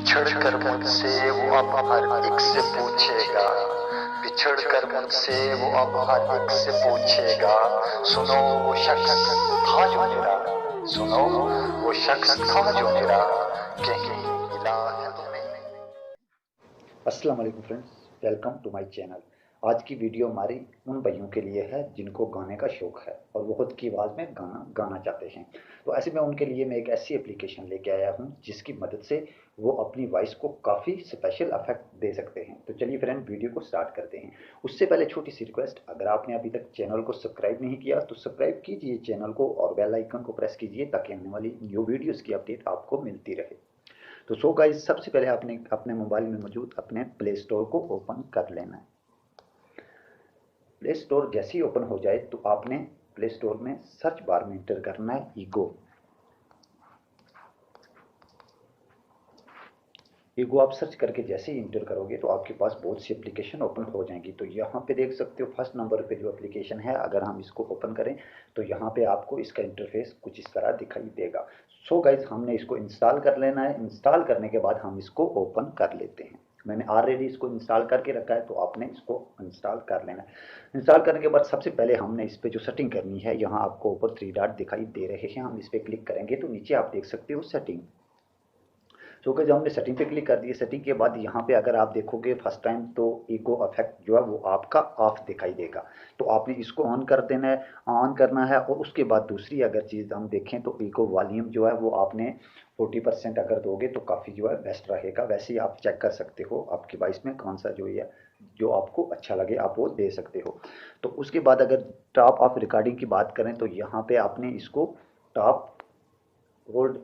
बिछड़ कर मुझसे वो अब हर एक से पूछेगा, बिछड़ कर मुझसे वो अब हर एक से पूछेगा, सुनो वो शख्स था जो मेरा, सुनो वो शख्स था जो मेरा, कहीं मिला है तुम्हें। अस्सलाम वालेकुम friends, welcome to my channel. आज की वीडियो हमारी उन भाइयों के लिए है जिनको गाने का शौक है और वो खुद की आवाज़ में गाना गाना चाहते हैं। तो ऐसे में उनके लिए मैं एक ऐसी एप्लीकेशन लेके आया हूं जिसकी मदद से वो अपनी वॉइस को काफ़ी स्पेशल इफेक्ट दे सकते हैं। तो चलिए फ्रेंड, वीडियो को स्टार्ट करते हैं। उससे पहले छोटी सी रिक्वेस्ट, अगर आपने अभी तक चैनल को सब्सक्राइब नहीं किया तो सब्सक्राइब कीजिए चैनल को और बेल आइकन को प्रेस कीजिए ताकि आने वाली न्यू वीडियोज़ की अपडेट आपको मिलती रहे। तो सो गाइस, सबसे पहले आपने अपने मोबाइल में मौजूद अपने प्ले स्टोर को ओपन कर लेना है। प्ले स्टोर जैसे ही ओपन हो जाए तो आपने प्ले स्टोर में सर्च बार में इंटर करना है ईगो। ईगो आप सर्च करके जैसे ही इंटर करोगे तो आपके पास बहुत सी एप्लीकेशन ओपन हो जाएंगी। तो यहाँ पे देख सकते हो फर्स्ट नंबर पे जो एप्लीकेशन है, अगर हम इसको ओपन करें तो यहाँ पे आपको इसका इंटरफेस कुछ इस तरह दिखाई देगा। सो गाइज, हमने इसको इंस्टॉल कर लेना है। इंस्टॉल करने के बाद हम इसको ओपन कर लेते हैं। मैंने ऑलरेडी इसको इंस्टॉल करके रखा है तो आपने इसको इंस्टॉल कर लेना है। इंस्टॉल करने के बाद सबसे पहले हमने इस पर जो सेटिंग करनी है, यहाँ आपको ऊपर 3 डॉट दिखाई दे रहे हैं, हम इस पर क्लिक करेंगे तो नीचे आप देख सकते हो सेटिंग। सो कि जब हमने सेटिंग पे क्लिक कर दिया, सेटिंग के बाद यहाँ पे अगर आप देखोगे फर्स्ट टाइम तो ईगो इफेक्ट जो है वो आपका ऑफ दिखाई देगा। तो आपने इसको ऑन कर देना है, ऑन करना है। और उसके बाद दूसरी अगर चीज़ हम देखें तो ईगो वॉल्यूम जो है वो आपने 40% अगर दोगे तो काफ़ी जो है बेस्ट रहेगा। वैसे ही आप चेक कर सकते हो आपकी वॉइस में कौन सा जो है जो आपको अच्छा लगे आप वो दे सकते हो। तो उसके बाद अगर टॉप ऑफ रिकॉर्डिंग की बात करें तो यहाँ पे आपने इसको टॉप होल्ड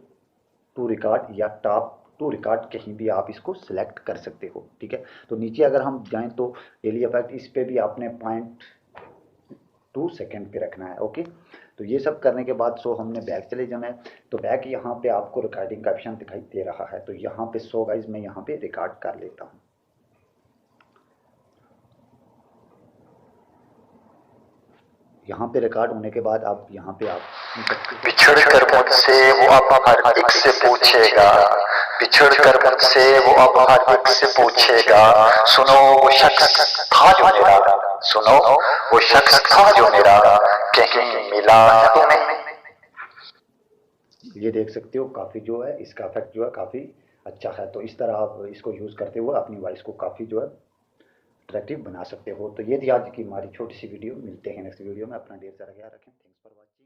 टू रिकॉर्ड या टॉप टू रिकॉर्ड कहीं भी आप इसको सिलेक्ट कर सकते हो। ठीक है, तो नीचे अगर हम जाएं तो डेली इफेक्ट इस पे भी आपने 0.2 सेकेंड पे रखना है। ओके, तो ये सब करने के बाद सो हमने बैक चले जाना है। तो बैक यहाँ पे आपको रिकॉर्डिंग का ऑप्शन दिखाई दे रहा है, तो यहाँ पे सो गाइज मैं यहाँ पे रिकॉर्ड कर लेता हूँ। यहाँ पे रिकॉर्ड होने के बाद आप यहाँ पे आप बिछड़ कर मुझसे वो अब हर एक से पूछेगा, बिछड़ कर मुझसे वो अब हर एक से पूछेगा, सुनो वो शख्स था जो मेरा, सुनो वो शख्स था जो मेरा, कहीं मिला है तुम्हें। ये देख सकते हो काफ़ी जो है इसका इफेक्ट जो है काफ़ी अच्छा है। तो इस तरह आप इसको यूज़ करते हुए अपनी वॉइस को काफ़ी जो है अट्रैक्टिव बना सकते हो। तो ये थी आज की हमारी छोटी सी वीडियो। मिलते हैं नेक्स्ट वीडियो में। अपना ढेर सारा ख्याल रखें। Thanks for watching.